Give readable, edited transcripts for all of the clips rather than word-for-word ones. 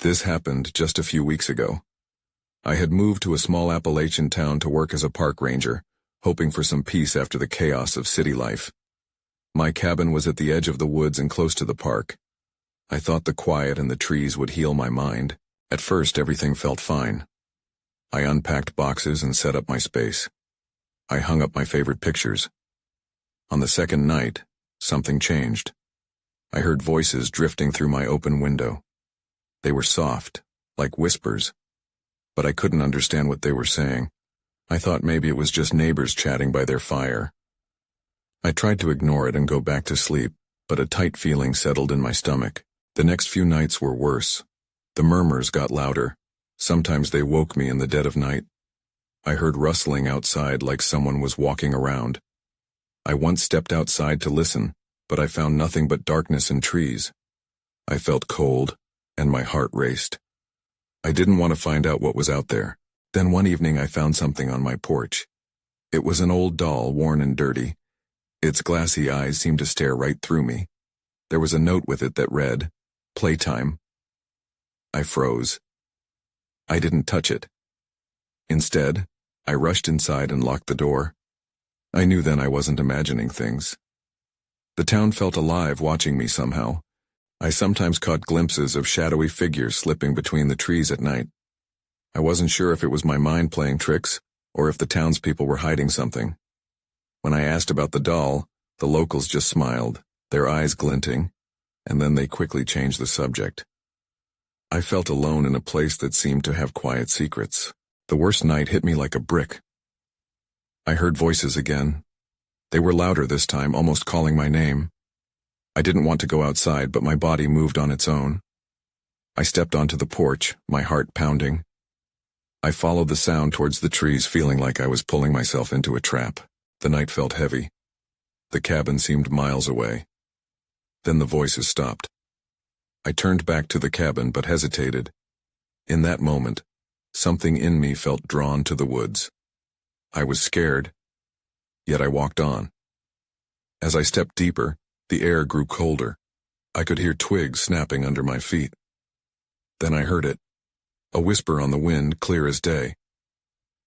This happened just a few weeks ago. I had moved to a small Appalachian town to work as a park ranger, hoping for some peace after the chaos of city life. My cabin was at the edge of the woods and close to the park. I thought the quiet and the trees would heal my mind. At first, everything felt fine. I unpacked boxes and set up my space. I hung up my favorite pictures. On the second night, something changed. I heard voices drifting through my open window. They were soft, like whispers, but I couldn't understand what they were saying. I thought maybe it was just neighbors chatting by their fire. I tried to ignore it and go back to sleep, but a tight feeling settled in my stomach. The next few nights were worse. The murmurs got louder. Sometimes they woke me in the dead of night. I heard rustling outside like someone was walking around. I once stepped outside to listen, but I found nothing but darkness and trees. I felt cold, and my heart raced. I didn't want to find out what was out there. Then one evening I found something on my porch. It was an old doll, worn and dirty. Its glassy eyes seemed to stare right through me. There was a note with it that read, "Playtime." I froze. I didn't touch it. Instead, I rushed inside and locked the door. I knew then I wasn't imagining things. The town felt alive watching me somehow. I sometimes caught glimpses of shadowy figures slipping between the trees at night. I wasn't sure if it was my mind playing tricks, or if the townspeople were hiding something. When I asked about the doll, the locals just smiled, their eyes glinting, and then they quickly changed the subject. I felt alone in a place that seemed to have quiet secrets. The worst night hit me like a brick. I heard voices again. They were louder this time, almost calling my name. I didn't want to go outside, but my body moved on its own. I stepped onto the porch, my heart pounding. I followed the sound towards the trees, feeling like I was pulling myself into a trap. The night felt heavy. The cabin seemed miles away. Then the voices stopped. I turned back to the cabin but hesitated. In that moment, something in me felt drawn to the woods. I was scared, yet I walked on. As I stepped deeper, the air grew colder. I could hear twigs snapping under my feet. Then I heard it, a whisper on the wind, clear as day.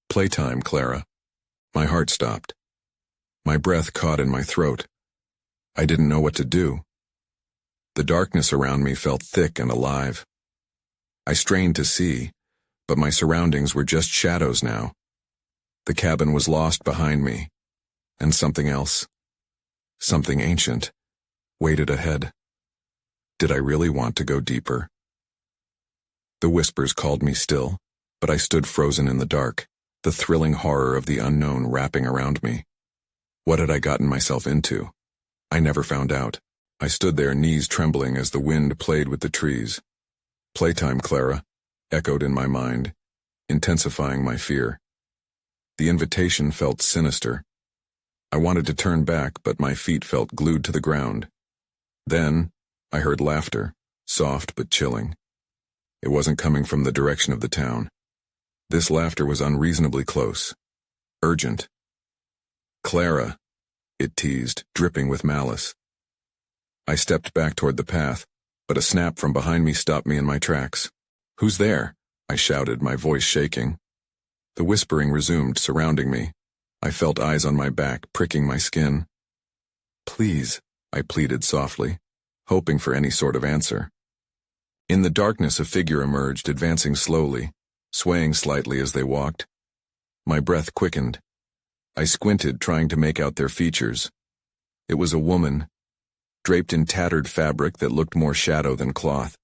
"Playtime, Clara." My heart stopped. My breath caught in my throat. I didn't know what to do. The darkness around me felt thick and alive. I strained to see, but my surroundings were just shadows now. The cabin was lost behind me, and something else, something ancient, waited ahead. Did I really want to go deeper? The whispers called me still, but I stood frozen in the dark, the thrilling horror of the unknown wrapping around me. What had I gotten myself into? I never found out. I stood there, knees trembling as the wind played with the trees. "Playtime, Clara," echoed in my mind, intensifying my fear. The invitation felt sinister. I wanted to turn back, but my feet felt glued to the ground. Then, I heard laughter, soft but chilling. It wasn't coming from the direction of the town. This laughter was unreasonably close, urgent. "Clara," it teased, dripping with malice. I stepped back toward the path, but a snap from behind me stopped me in my tracks. "Who's there?" I shouted, my voice shaking. The whispering resumed, surrounding me. I felt eyes on my back, pricking my skin. "Please," I pleaded softly, hoping for any sort of answer. In the darkness, a figure emerged, advancing slowly, swaying slightly as they walked. My breath quickened. I squinted, trying to make out their features. It was a woman, draped in tattered fabric that looked more shadow than cloth.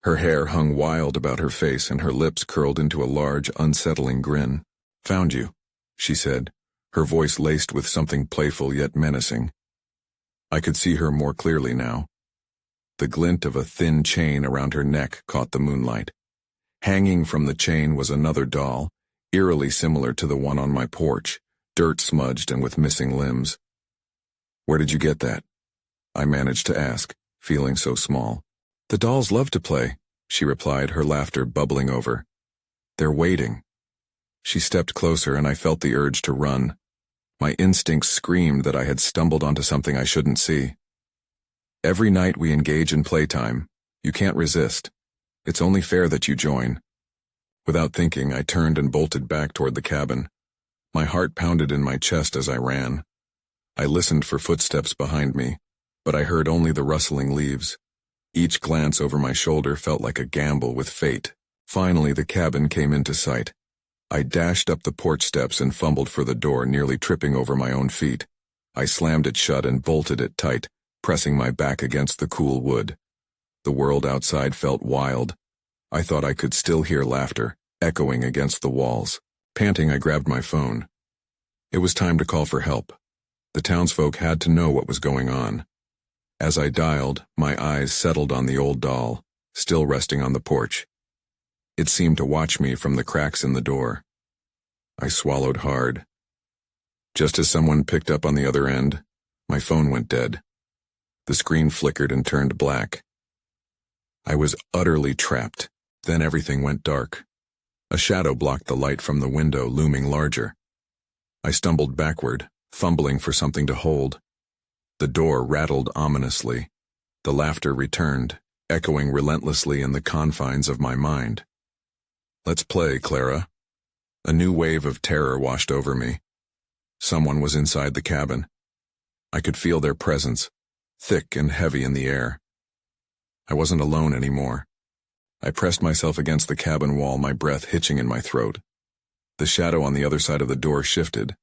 Her hair hung wild about her face and her lips curled into a large, unsettling grin. "Found you," she said, her voice laced with something playful yet menacing. I could see her more clearly now. The glint of a thin chain around her neck caught the moonlight. Hanging from the chain was another doll, eerily similar to the one on my porch, dirt-smudged and with missing limbs. "Where did you get that?" I managed to ask, feeling so small. "The dolls love to play," she replied, her laughter bubbling over. "They're waiting." She stepped closer and I felt the urge to run. My instincts screamed that I had stumbled onto something I shouldn't see. "Every night we engage in playtime. You can't resist." It's only fair that you join." Without thinking, I turned and bolted back toward the cabin. My heart pounded in my chest as I ran. I listened for footsteps behind me, but I heard only the rustling leaves. Each glance over my shoulder felt like a gamble with fate. Finally, the cabin came into sight. I dashed up the porch steps and fumbled for the door, nearly tripping over my own feet. I slammed it shut and bolted it tight, pressing my back against the cool wood. The world outside felt wild. I thought I could still hear laughter, echoing against the walls. Panting, I grabbed my phone. It was time to call for help. The townsfolk had to know what was going on. As I dialed, my eyes settled on the old doll, still resting on the porch. It seemed to watch me from the cracks in the door. I swallowed hard. Just as someone picked up on the other end, my phone went dead. The screen flickered and turned black. I was utterly trapped. Then everything went dark. A shadow blocked the light from the window, looming larger. I stumbled backward, fumbling for something to hold. The door rattled ominously. The laughter returned, echoing relentlessly in the confines of my mind. "Let's play, Clara." A new wave of terror washed over me. Someone was inside the cabin. I could feel their presence, thick and heavy in the air. I wasn't alone anymore. I pressed myself against the cabin wall, my breath hitching in my throat. The shadow on the other side of the door shifted.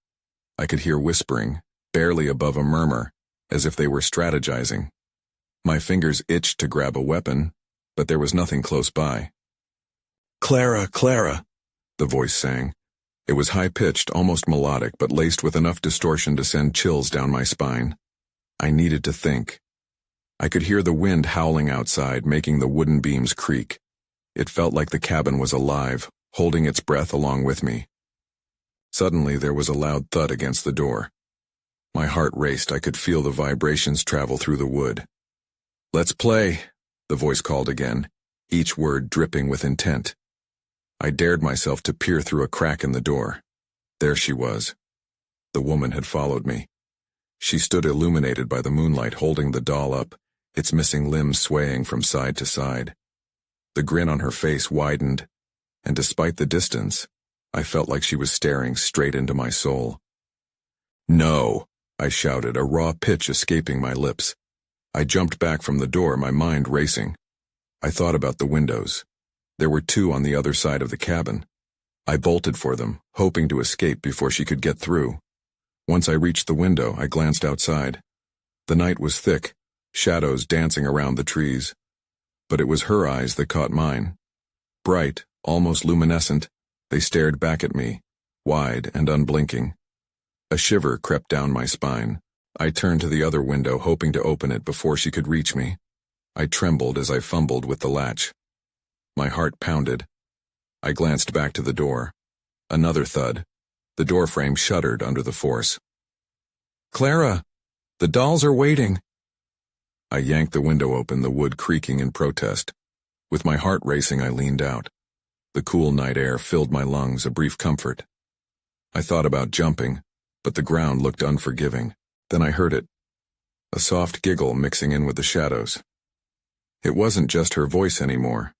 I could hear whispering, barely above a murmur, as if they were strategizing. My fingers itched to grab a weapon, but there was nothing close by. "Clara, Clara," the voice sang. It was high-pitched, almost melodic, but laced with enough distortion to send chills down my spine. I needed to think. I could hear the wind howling outside, making the wooden beams creak. It felt like the cabin was alive, holding its breath along with me. Suddenly, there was a loud thud against the door. My heart raced. I could feel the vibrations travel through the wood. "Let's play," the voice called again, each word dripping with intent. I dared myself to peer through a crack in the door. There she was. The woman had followed me. She stood illuminated by the moonlight, holding the doll up, its missing limbs swaying from side to side. The grin on her face widened, and despite the distance, I felt like she was staring straight into my soul. "No," I shouted, a raw pitch escaping my lips. I jumped back from the door, my mind racing. I thought about the windows. There were two on the other side of the cabin. I bolted for them, hoping to escape before she could get through. Once I reached the window, I glanced outside. The night was thick, shadows dancing around the trees. But it was her eyes that caught mine. Bright, almost luminescent, they stared back at me, wide and unblinking. A shiver crept down my spine. I turned to the other window, hoping to open it before she could reach me. I trembled as I fumbled with the latch. My heart pounded. I glanced back to the door. Another thud. The doorframe shuddered under the force. "Clara! The dolls are waiting!" I yanked the window open, the wood creaking in protest. With my heart racing, I leaned out. The cool night air filled my lungs, a brief comfort. I thought about jumping, but the ground looked unforgiving. Then I heard it. A soft giggle mixing in with the shadows. It wasn't just her voice anymore.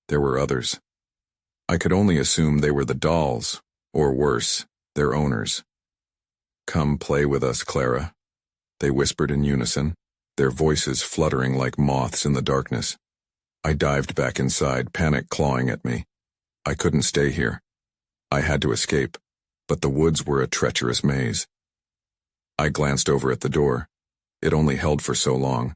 There were others. I could only assume they were the dolls, or worse, their owners. "Come play with us, Clara," they whispered in unison, their voices fluttering like moths in the darkness. I dived back inside, panic clawing at me. I couldn't stay here. I had to escape, but the woods were a treacherous maze. I glanced over at the door. It only held for so long.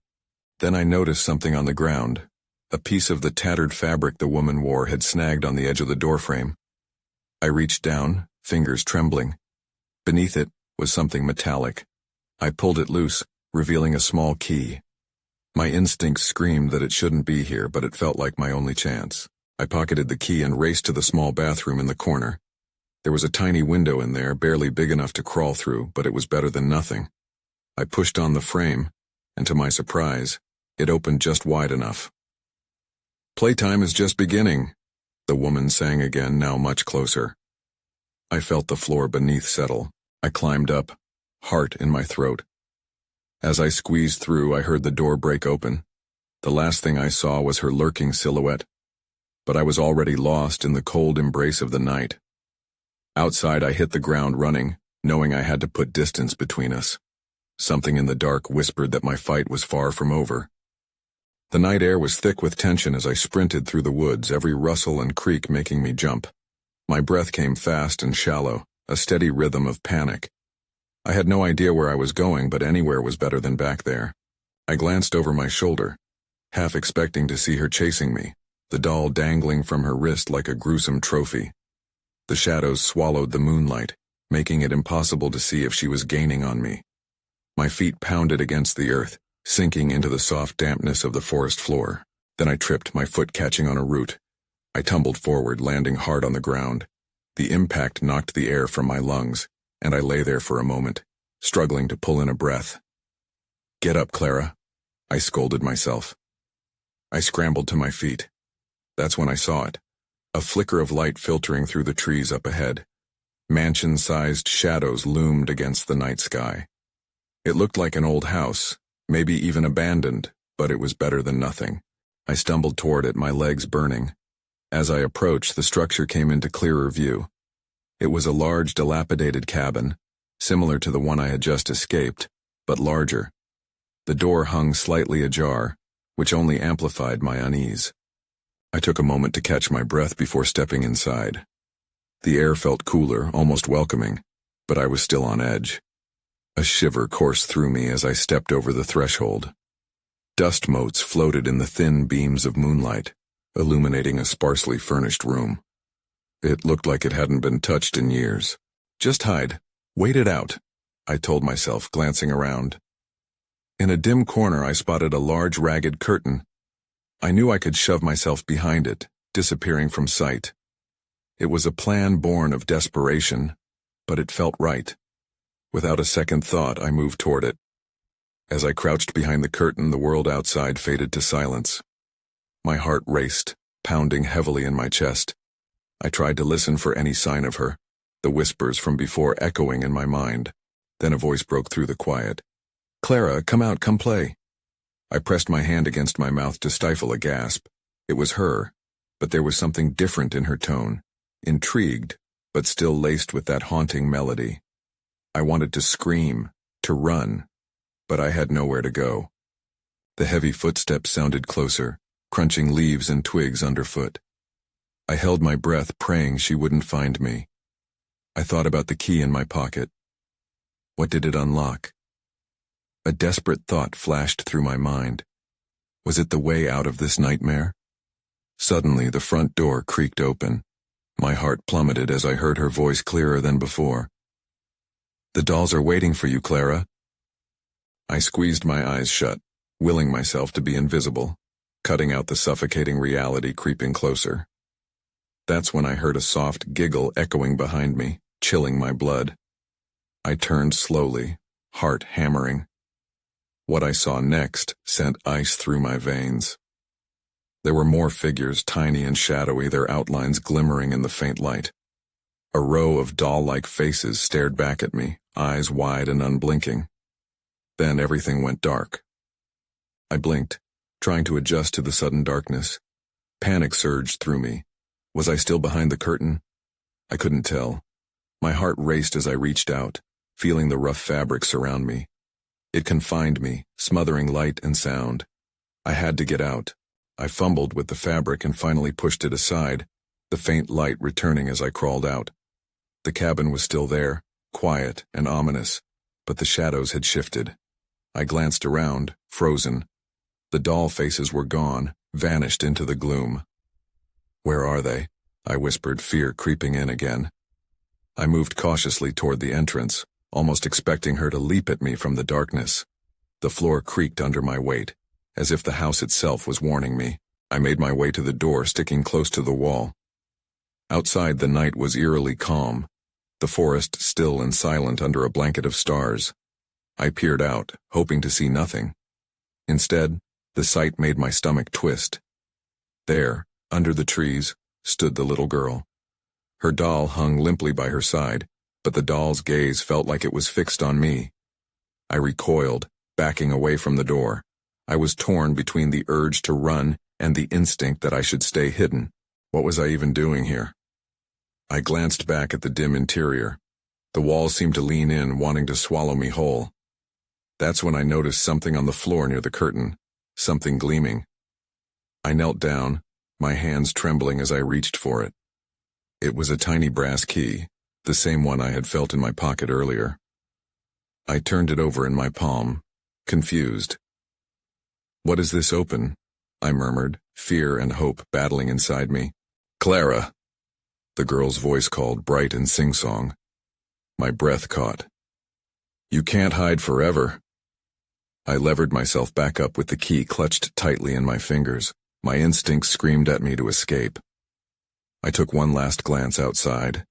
Then I noticed something on the ground. A piece of the tattered fabric the woman wore had snagged on the edge of the doorframe. I reached down, fingers trembling. Beneath it was something metallic. I pulled it loose, revealing a small key. My instincts screamed that it shouldn't be here, but it felt like my only chance. I pocketed the key and raced to the small bathroom in the corner. There was a tiny window in there, barely big enough to crawl through, but it was better than nothing. I pushed on the frame, and to my surprise, it opened just wide enough. "Playtime is just beginning," the woman sang again, now much closer. I felt the floor beneath settle. I climbed up, heart in my throat. As I squeezed through, I heard the door break open. The last thing I saw was her lurking silhouette, but I was already lost in the cold embrace of the night. Outside, I hit the ground running, knowing I had to put distance between us. Something in the dark whispered that my fight was far from over. The night air was thick with tension as I sprinted through the woods, every rustle and creak making me jump. My breath came fast and shallow, a steady rhythm of panic. I had no idea where I was going, but anywhere was better than back there. I glanced over my shoulder, half expecting to see her chasing me, the doll dangling from her wrist like a gruesome trophy. The shadows swallowed the moonlight, making it impossible to see if she was gaining on me. My feet pounded against the earth, sinking into the soft dampness of the forest floor. Then I tripped, my foot catching on a root. I tumbled forward, landing hard on the ground. The impact knocked the air from my lungs, and I lay there for a moment, struggling to pull in a breath. "Get up, Clara," I scolded myself. I scrambled to my feet. That's when I saw it. A flicker of light filtering through the trees up ahead. Mansion-sized shadows loomed against the night sky. It looked like an old house, maybe even abandoned, but it was better than nothing. I stumbled toward it, my legs burning. As I approached, the structure came into clearer view. It was a large, dilapidated cabin, similar to the one I had just escaped, but larger. The door hung slightly ajar, which only amplified my unease. I took a moment to catch my breath before stepping inside. The air felt cooler, almost welcoming, but I was still on edge. A shiver coursed through me as I stepped over the threshold. Dust motes floated in the thin beams of moonlight, illuminating a sparsely furnished room. It looked like it hadn't been touched in years. "Just hide. Wait it out," I told myself, glancing around. In a dim corner, I spotted a large, ragged curtain. I knew I could shove myself behind it, disappearing from sight. It was a plan born of desperation, but it felt right. Without a second thought, I moved toward it. As I crouched behind the curtain, the world outside faded to silence. My heart raced, pounding heavily in my chest. I tried to listen for any sign of her, the whispers from before echoing in my mind. Then a voice broke through the quiet. "Clara, come out, come play." I pressed my hand against my mouth to stifle a gasp. It was her, but there was something different in her tone, intrigued, but still laced with that haunting melody. I wanted to scream, to run, but I had nowhere to go. The heavy footsteps sounded closer, crunching leaves and twigs underfoot. I held my breath, praying she wouldn't find me. I thought about the key in my pocket. What did it unlock? A desperate thought flashed through my mind. Was it the way out of this nightmare? Suddenly, the front door creaked open. My heart plummeted as I heard her voice clearer than before. "The dolls are waiting for you, Clara." I squeezed my eyes shut, willing myself to be invisible, cutting out the suffocating reality creeping closer. That's when I heard a soft giggle echoing behind me, chilling my blood. I turned slowly, heart hammering. What I saw next sent ice through my veins. There were more figures, tiny and shadowy, their outlines glimmering in the faint light. A row of doll-like faces stared back at me, eyes wide and unblinking. Then everything went dark. I blinked, trying to adjust to the sudden darkness. Panic surged through me. Was I still behind the curtain? I couldn't tell. My heart raced as I reached out, feeling the rough fabric surround me. It confined me, smothering light and sound. I had to get out. I fumbled with the fabric and finally pushed it aside, the faint light returning as I crawled out. The cabin was still there, quiet and ominous, but the shadows had shifted. I glanced around, frozen. The doll faces were gone, vanished into the gloom. "Where are they?" I whispered, fear creeping in again. I moved cautiously toward the entrance, almost expecting her to leap at me from the darkness. The floor creaked under my weight, as if the house itself was warning me. I made my way to the door, sticking close to the wall. Outside, the night was eerily calm, the forest still and silent under a blanket of stars. I peered out, hoping to see nothing. Instead, the sight made my stomach twist. There, under the trees, stood the little girl. Her doll hung limply by her side, but the doll's gaze felt like it was fixed on me. I recoiled, backing away from the door. I was torn between the urge to run and the instinct that I should stay hidden. What was I even doing here? I glanced back at the dim interior. The walls seemed to lean in, wanting to swallow me whole. That's when I noticed something on the floor near the curtain, something gleaming. I knelt down, my hands trembling as I reached for it. It was a tiny brass key, the same one I had felt in my pocket earlier. I turned it over in my palm, confused. "What is this open?" I murmured, fear and hope battling inside me. "Clara!" The girl's voice called, bright and sing-song. My breath caught. "You can't hide forever." I levered myself back up with the key clutched tightly in my fingers. My instincts screamed at me to escape. I took one last glance outside.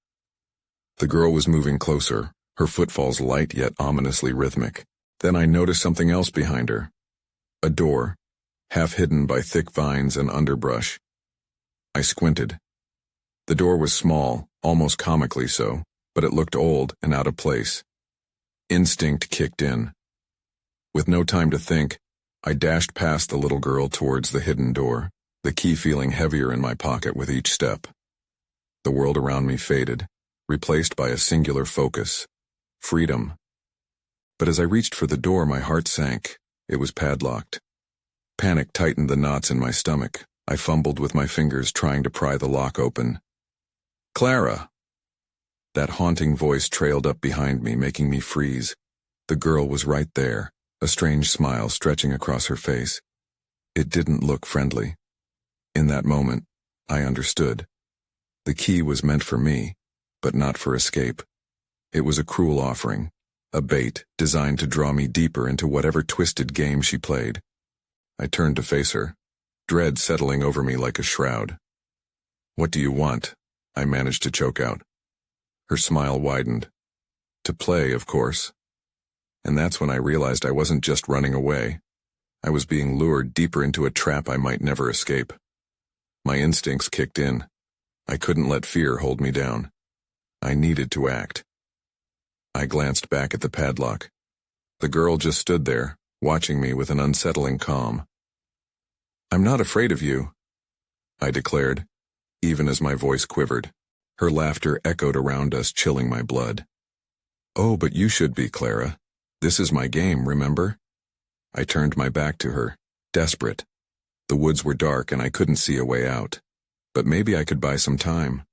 The girl was moving closer, her footfalls light yet ominously rhythmic. Then I noticed something else behind her. A door, half hidden by thick vines and underbrush. I squinted. The door was small, almost comically so, but it looked old and out of place. Instinct kicked in. With no time to think, I dashed past the little girl towards the hidden door, the key feeling heavier in my pocket with each step. The world around me faded, replaced by a singular focus: freedom. But as I reached for the door, my heart sank. It was padlocked. Panic tightened the knots in my stomach. I fumbled with my fingers, trying to pry the lock open. "Clara!" That haunting voice trailed up behind me, making me freeze. The girl was right there, a strange smile stretching across her face. It didn't look friendly. In that moment, I understood. The key was meant for me, but not for escape. It was a cruel offering, a bait designed to draw me deeper into whatever twisted game she played. I turned to face her, dread settling over me like a shroud. "What do you want?" I managed to choke out. Her smile widened. "To play, of course." And that's when I realized I wasn't just running away. I was being lured deeper into a trap I might never escape. My instincts kicked in. I couldn't let fear hold me down. I needed to act. I glanced back at the padlock. The girl just stood there, watching me with an unsettling calm. "I'm not afraid of you," I declared, even as my voice quivered. Her laughter echoed around us, chilling my blood. "Oh, but you should be, Clara. This is my game, remember?" I turned my back to her, desperate. The woods were dark and I couldn't see a way out. But maybe I could buy some time.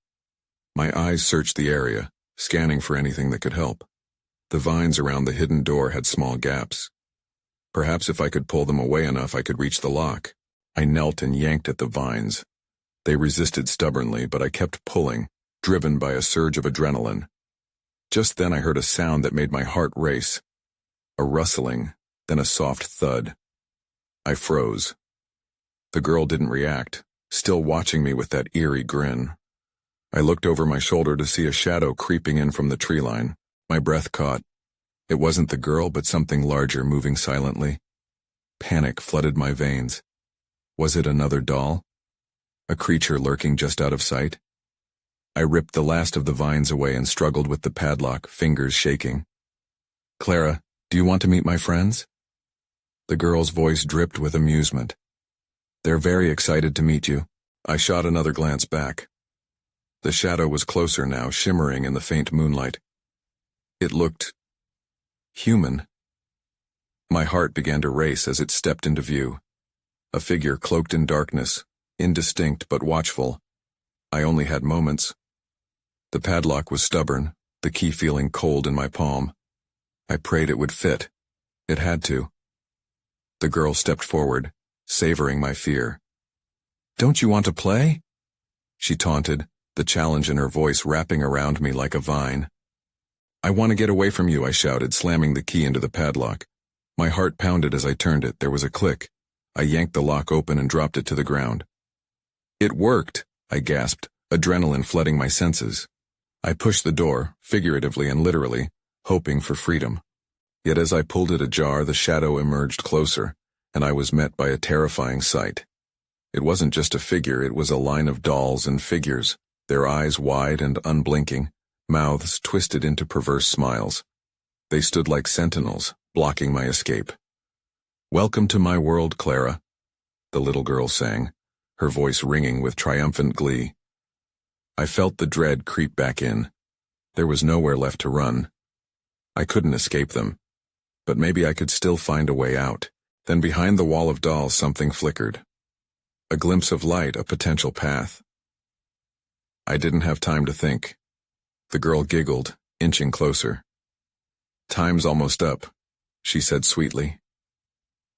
My eyes searched the area, scanning for anything that could help. The vines around the hidden door had small gaps. Perhaps if I could pull them away enough, I could reach the lock. I knelt and yanked at the vines. They resisted stubbornly, but I kept pulling, driven by a surge of adrenaline. Just then I heard a sound that made my heart race. A rustling, then a soft thud. I froze. The girl didn't react, still watching me with that eerie grin. I looked over my shoulder to see a shadow creeping in from the tree line. My breath caught. It wasn't the girl, but something larger moving silently. Panic flooded my veins. Was it another doll? A creature lurking just out of sight? I ripped the last of the vines away and struggled with the padlock, fingers shaking. "Clara, do you want to meet my friends?" The girl's voice dripped with amusement. "They're very excited to meet you." I shot another glance back. The shadow was closer now, shimmering in the faint moonlight. It looked human. My heart began to race as it stepped into view. A figure cloaked in darkness, indistinct but watchful. I only had moments. The padlock was stubborn, the key feeling cold in my palm. I prayed it would fit. It had to. The girl stepped forward, savoring my fear. "Don't you want to play?" she taunted, the challenge in her voice wrapping around me like a vine. "I want to get away from you," I shouted, slamming the key into the padlock. My heart pounded as I turned it. There was a click. I yanked the lock open and dropped it to the ground. "It worked," I gasped, adrenaline flooding my senses. I pushed the door, figuratively and literally, hoping for freedom. Yet as I pulled it ajar, the shadow emerged closer, and I was met by a terrifying sight. It wasn't just a figure, it was a line of dolls and figures, their eyes wide and unblinking, mouths twisted into perverse smiles. They stood like sentinels, blocking my escape. "Welcome to my world, Clara," the little girl sang, her voice ringing with triumphant glee. I felt the dread creep back in. There was nowhere left to run. I couldn't escape them. But maybe I could still find a way out. Then behind the wall of dolls something flickered. A glimpse of light, a potential path. I didn't have time to think. The girl giggled, inching closer. "Time's almost up," she said sweetly.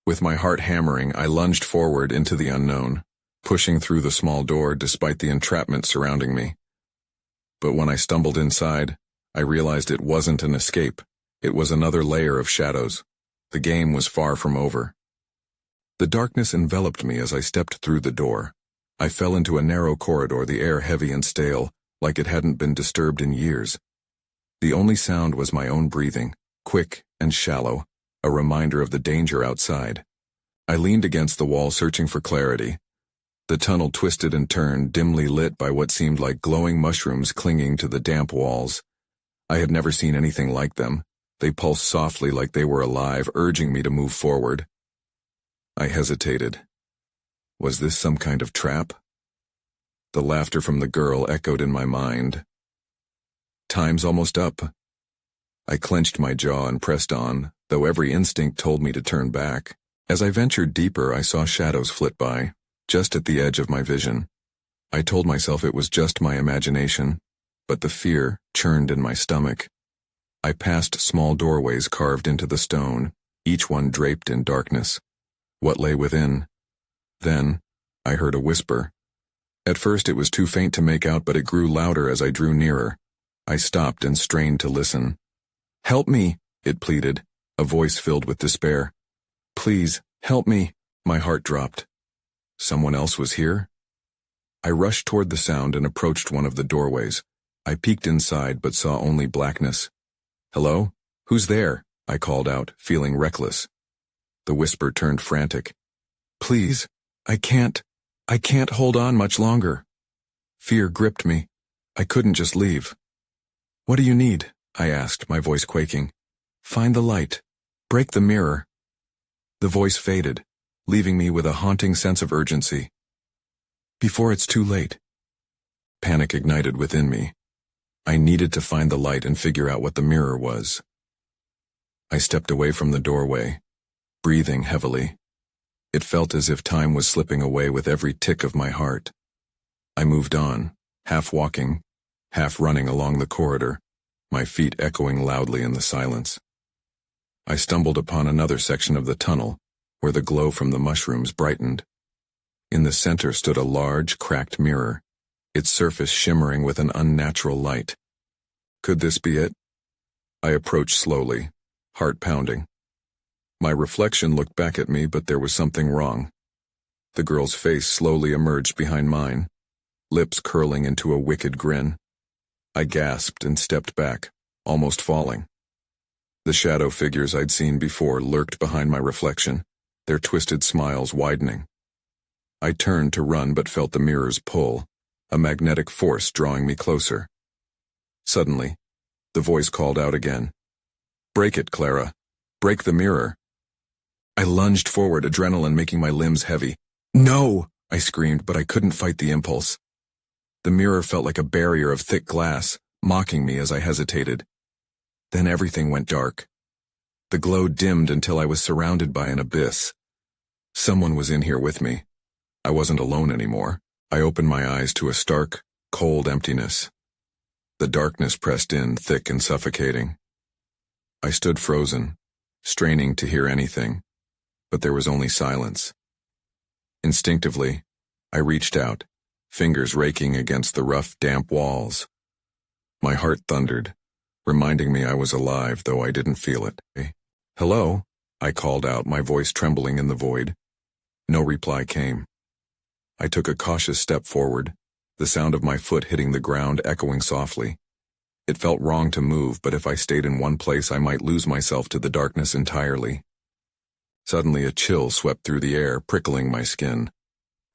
With my heart hammering, I lunged forward into the unknown, pushing through the small door despite the entrapment surrounding me. But when I stumbled inside, I realized it wasn't an escape. It was another layer of shadows. The game was far from over. The darkness enveloped me as I stepped through the door. I fell into a narrow corridor, the air heavy and stale, like it hadn't been disturbed in years. The only sound was my own breathing, quick and shallow, a reminder of the danger outside. I leaned against the wall searching for clarity. The tunnel twisted and turned, dimly lit by what seemed like glowing mushrooms clinging to the damp walls. I had never seen anything like them. They pulsed softly like they were alive, urging me to move forward. I hesitated. Was this some kind of trap? The laughter from the girl echoed in my mind. "Time's almost up." I clenched my jaw and pressed on, though every instinct told me to turn back. As I ventured deeper, I saw shadows flit by, just at the edge of my vision. I told myself it was just my imagination, but the fear churned in my stomach. I passed small doorways carved into the stone, each one draped in darkness. What lay within? Then, I heard a whisper. At first it was too faint to make out, but it grew louder as I drew nearer. I stopped and strained to listen. "Help me," it pleaded, a voice filled with despair. "Please, help me." My heart dropped. Someone else was here? I rushed toward the sound and approached one of the doorways. I peeked inside but saw only blackness. "Hello? Who's there?" I called out, feeling reckless. The whisper turned frantic. "Please, I can't hold on much longer." Fear gripped me. I couldn't just leave. "What do you need?" I asked, my voice quaking. "Find the light. Break the mirror." The voice faded, leaving me with a haunting sense of urgency. "Before it's too late." Panic ignited within me. I needed to find the light and figure out what the mirror was. I stepped away from the doorway, breathing heavily. It felt as if time was slipping away with every tick of my heart. I moved on, half walking, half running along the corridor, my feet echoing loudly in the silence. I stumbled upon another section of the tunnel, where the glow from the mushrooms brightened. In the center stood a large, cracked mirror, its surface shimmering with an unnatural light. Could this be it? I approached slowly, heart pounding. My reflection looked back at me, but there was something wrong. The girl's face slowly emerged behind mine, lips curling into a wicked grin. I gasped and stepped back, almost falling. The shadow figures I'd seen before lurked behind my reflection, their twisted smiles widening. I turned to run but felt the mirror's pull, a magnetic force drawing me closer. Suddenly, the voice called out again. "Break it, Clara. Break the mirror." I lunged forward, adrenaline making my limbs heavy. "No!" I screamed, but I couldn't fight the impulse. The mirror felt like a barrier of thick glass, mocking me as I hesitated. Then everything went dark. The glow dimmed until I was surrounded by an abyss. Someone was in here with me. I wasn't alone anymore. I opened my eyes to a stark, cold emptiness. The darkness pressed in, thick and suffocating. I stood frozen, straining to hear anything, but there was only silence. Instinctively, I reached out, fingers raking against the rough, damp walls. My heart thundered, reminding me I was alive, though I didn't feel it. "Hello?" I called out, my voice trembling in the void. No reply came. I took a cautious step forward, the sound of my foot hitting the ground echoing softly. It felt wrong to move, but if I stayed in one place I might lose myself to the darkness entirely. Suddenly a chill swept through the air, prickling my skin.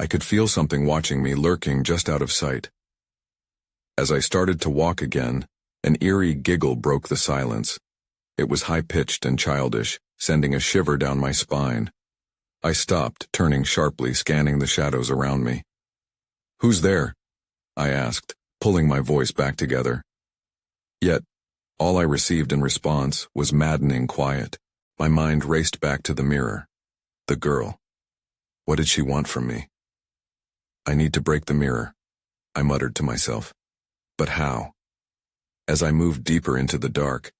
I could feel something watching me, lurking just out of sight. As I started to walk again, an eerie giggle broke the silence. It was high-pitched and childish, sending a shiver down my spine. I stopped, turning sharply, scanning the shadows around me. "Who's there?" I asked, pulling my voice back together. Yet, all I received in response was maddening quiet. My mind raced back to the mirror. The girl. What did she want from me? I need to break the mirror, I muttered to myself. But how? As I moved deeper into the dark,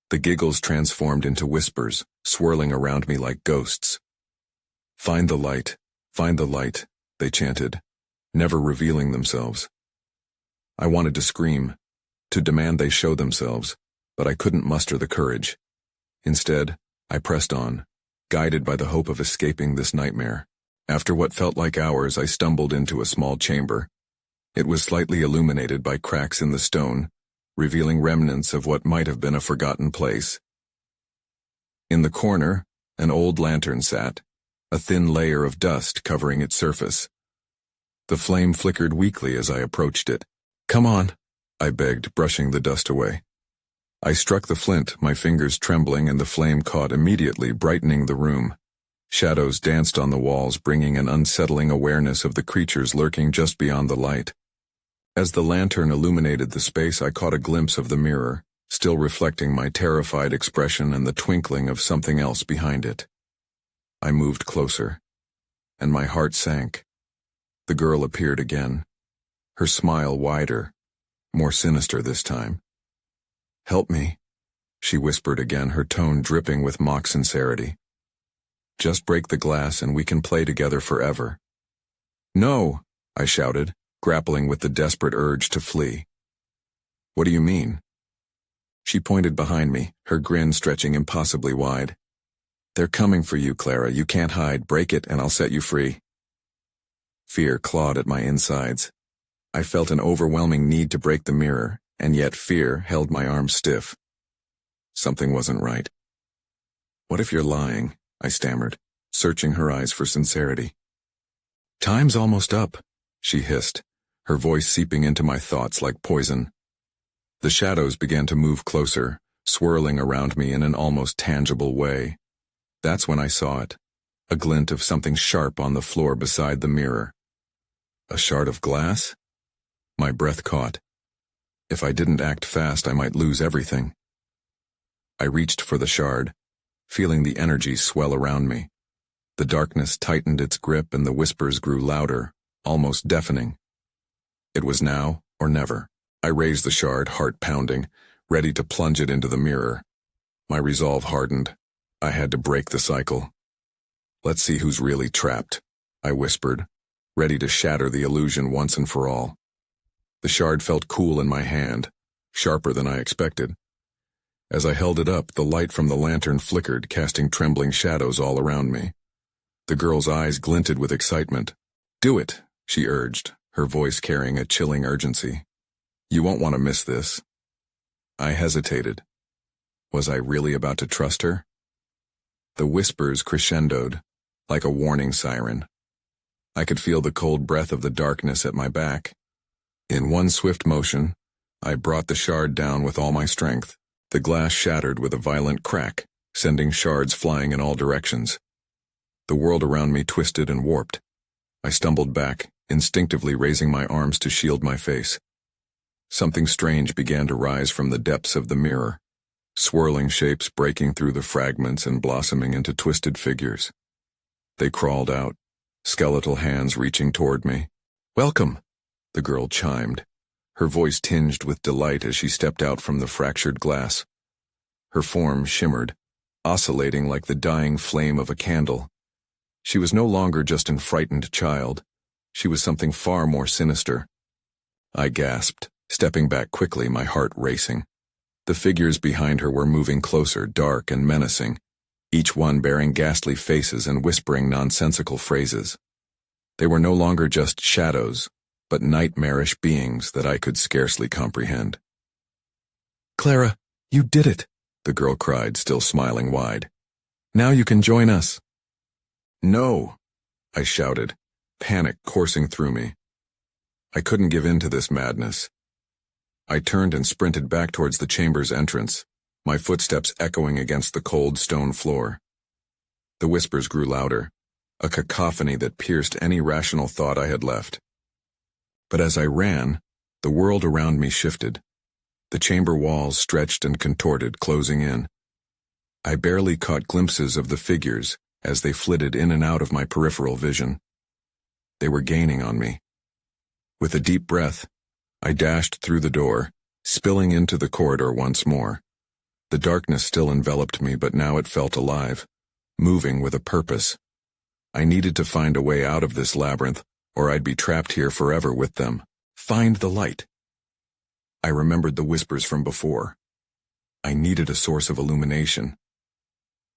the giggles transformed into whispers, swirling around me like ghosts. Find the light, they chanted, never revealing themselves. I wanted to scream, to demand they show themselves, but I couldn't muster the courage. Instead, I pressed on, guided by the hope of escaping this nightmare. After what felt like hours, I stumbled into a small chamber. It was slightly illuminated by cracks in the stone, revealing remnants of what might have been a forgotten place. In the corner, an old lantern sat, a thin layer of dust covering its surface. The flame flickered weakly as I approached it. "Come on," I begged, brushing the dust away. I struck the flint, my fingers trembling, and the flame caught immediately, brightening the room. Shadows danced on the walls, bringing an unsettling awareness of the creatures lurking just beyond the light. As the lantern illuminated the space, I caught a glimpse of the mirror, still reflecting my terrified expression and the twinkling of something else behind it. I moved closer, and my heart sank. The girl appeared again, her smile wider, more sinister this time. "Help me," she whispered again, her tone dripping with mock sincerity. "Just break the glass and we can play together forever." "No," I shouted, grappling with the desperate urge to flee. "What do you mean?" She pointed behind me, her grin stretching impossibly wide. "They're coming for you, Clara. You can't hide. Break it and I'll set you free." Fear clawed at my insides. I felt an overwhelming need to break the mirror, and yet fear held my arms stiff. Something wasn't right. "What if you're lying?" I stammered, searching her eyes for sincerity. "Time's almost up," she hissed, her voice seeping into my thoughts like poison. The shadows began to move closer, swirling around me in an almost tangible way. That's when I saw it, a glint of something sharp on the floor beside the mirror. A shard of glass? My breath caught. If I didn't act fast, I might lose everything. I reached for the shard, feeling the energy swell around me. The darkness tightened its grip and the whispers grew louder, almost deafening. It was now or never. I raised the shard, heart pounding, ready to plunge it into the mirror. My resolve hardened. I had to break the cycle. "Let's see who's really trapped," I whispered, ready to shatter the illusion once and for all. The shard felt cool in my hand, sharper than I expected. As I held it up, the light from the lantern flickered, casting trembling shadows all around me. The girl's eyes glinted with excitement. "Do it," she urged, her voice carrying a chilling urgency. "You won't want to miss this." I hesitated. Was I really about to trust her? The whispers crescendoed, like a warning siren. I could feel the cold breath of the darkness at my back. In one swift motion, I brought the shard down with all my strength. The glass shattered with a violent crack, sending shards flying in all directions. The world around me twisted and warped. I stumbled back, instinctively raising my arms to shield my face. Something strange began to rise from the depths of the mirror, swirling shapes breaking through the fragments and blossoming into twisted figures. They crawled out, skeletal hands reaching toward me. "Welcome," the girl chimed, her voice tinged with delight as she stepped out from the fractured glass. Her form shimmered, oscillating like the dying flame of a candle. She was no longer just an frightened child. She was something far more sinister. I gasped, stepping back quickly, my heart racing. The figures behind her were moving closer, dark and menacing, each one bearing ghastly faces and whispering nonsensical phrases. They were no longer just shadows, but nightmarish beings that I could scarcely comprehend. "Clara, you did it," the girl cried, still smiling wide. "Now you can join us." "No," I shouted, panic coursing through me. I couldn't give in to this madness. I turned and sprinted back towards the chamber's entrance, my footsteps echoing against the cold stone floor. The whispers grew louder, a cacophony that pierced any rational thought I had left. But as I ran, The world around me shifted. The chamber walls stretched and contorted, closing in. I barely caught glimpses of the figures as they flitted in and out of my peripheral vision. They were gaining on me. With a deep breath, I dashed through the door, spilling into the corridor once more. The darkness still enveloped me, but now it felt alive, moving with a purpose. I needed to find a way out of this labyrinth, or I'd be trapped here forever with them. Find the light. I remembered the whispers from before. I needed a source of illumination.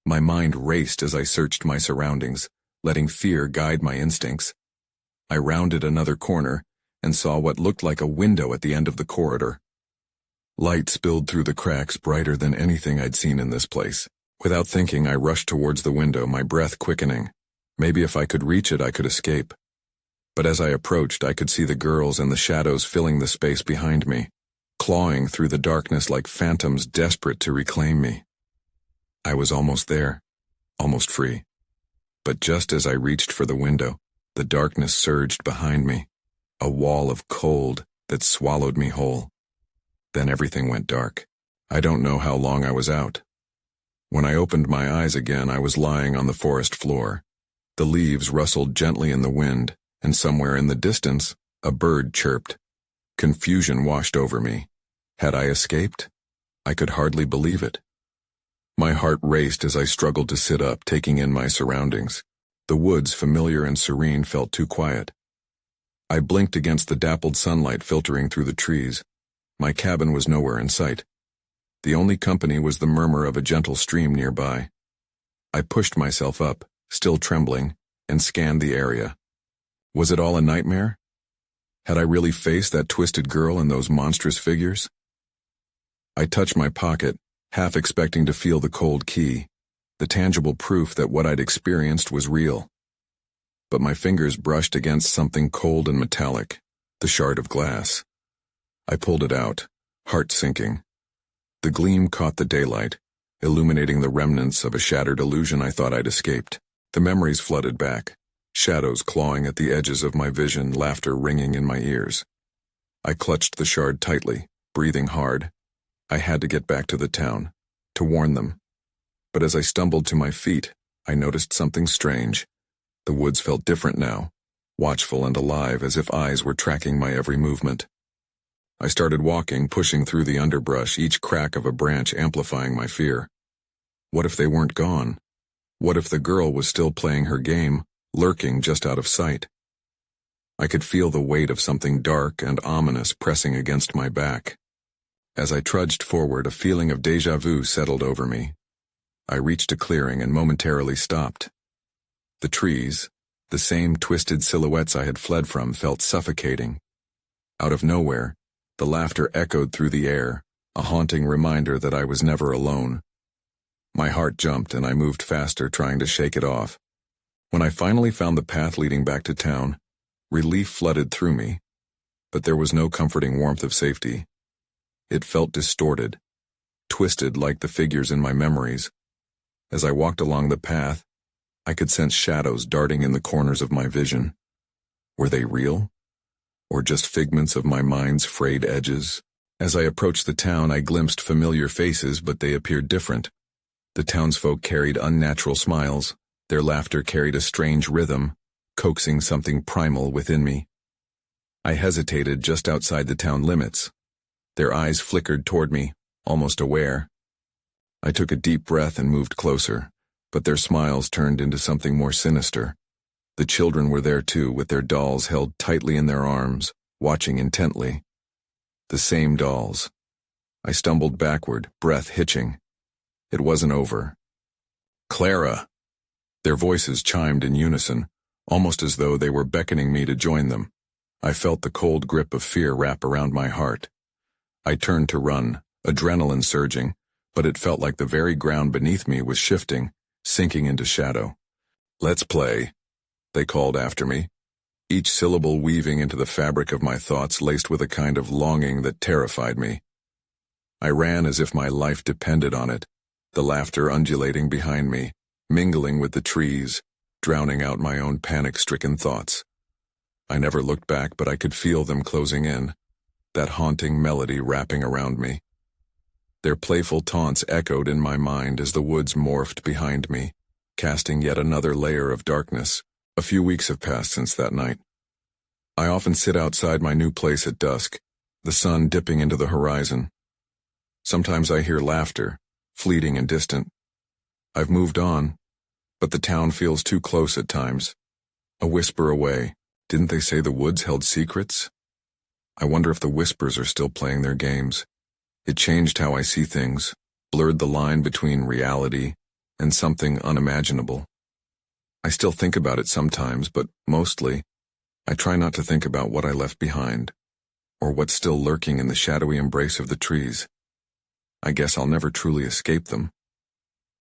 My mind raced as I searched my surroundings, letting fear guide my instincts. I rounded another corner and saw what looked like a window at the end of the corridor. Light spilled through the cracks, brighter than anything I'd seen in this place. Without thinking, I rushed towards the window, my breath quickening. Maybe if I could reach it, I could escape. But as I approached, I could see the girls and the shadows filling the space behind me, clawing through the darkness like phantoms desperate to reclaim me. I was almost there, almost free. But just as I reached for the window, the darkness surged behind me, a wall of cold that swallowed me whole. Then everything went dark. I don't know how long I was out. When I opened my eyes again, I was lying on the forest floor. The leaves rustled gently in the wind, and somewhere in the distance, a bird chirped. Confusion washed over me. Had I escaped? I could hardly believe it. My heart raced as I struggled to sit up, taking in my surroundings. The woods, familiar and serene, felt too quiet. I blinked against the dappled sunlight filtering through the trees. My cabin was nowhere in sight. The only company was the murmur of a gentle stream nearby. I pushed myself up, still trembling, and scanned the area. Was it all a nightmare? Had I really faced that twisted girl and those monstrous figures? I touched my pocket, half expecting to feel the cold key, the tangible proof that what I'd experienced was real. But my fingers brushed against something cold and metallic, the shard of glass. I pulled it out, heart sinking. The gleam caught the daylight, illuminating the remnants of a shattered illusion I thought I'd escaped. The memories flooded back, shadows clawing at the edges of my vision, laughter ringing in my ears. I clutched the shard tightly, breathing hard. I had to get back to the town, to warn them. But as I stumbled to my feet, I noticed something strange. The woods felt different now, watchful and alive, as if eyes were tracking my every movement. I started walking, pushing through the underbrush, each crack of a branch amplifying my fear. What if they weren't gone? What if the girl was still playing her game, lurking just out of sight? I could feel the weight of something dark and ominous pressing against my back. As I trudged forward, a feeling of déjà vu settled over me. I reached a clearing and momentarily stopped. The trees, the same twisted silhouettes I had fled from, felt suffocating. Out of nowhere, the laughter echoed through the air, a haunting reminder that I was never alone. My heart jumped and I moved faster, trying to shake it off. When I finally found the path leading back to town, relief flooded through me, but there was no comforting warmth of safety. It felt distorted, twisted like the figures in my memories. As I walked along the path, I could sense shadows darting in the corners of my vision. Were they real? Or just figments of my mind's frayed edges? As I approached the town, I glimpsed familiar faces, but they appeared different. The townsfolk carried unnatural smiles. Their laughter carried a strange rhythm, coaxing something primal within me. I hesitated just outside the town limits. Their eyes flickered toward me, almost aware. I took a deep breath and moved closer, but their smiles turned into something more sinister. The children were there too, with their dolls held tightly in their arms, watching intently. The same dolls. I stumbled backward, breath hitching. It wasn't over. Clara! Their voices chimed in unison, almost as though they were beckoning me to join them. I felt the cold grip of fear wrap around my heart. I turned to run, adrenaline surging, but it felt like the very ground beneath me was shifting, sinking into shadow. Let's play, they called after me, each syllable weaving into the fabric of my thoughts, laced with a kind of longing that terrified me. I ran as if my life depended on it, the laughter undulating behind me, mingling with the trees, drowning out my own panic-stricken thoughts. I never looked back, but I could feel them closing in. that haunting melody wrapping around me. Their playful taunts echoed in my mind as the woods morphed behind me, casting yet another layer of darkness. A few weeks have passed since that night. I often sit outside my new place at dusk, the sun dipping into the horizon. Sometimes I hear laughter, fleeting and distant. I've moved on, but the town feels too close at times. A whisper away. Didn't they say the woods held secrets? I wonder if the whispers are still playing their games. It changed how I see things, blurred the line between reality and something unimaginable. I still think about it sometimes, but mostly, I try not to think about what I left behind, or what's still lurking in the shadowy embrace of the trees. I guess I'll never truly escape them.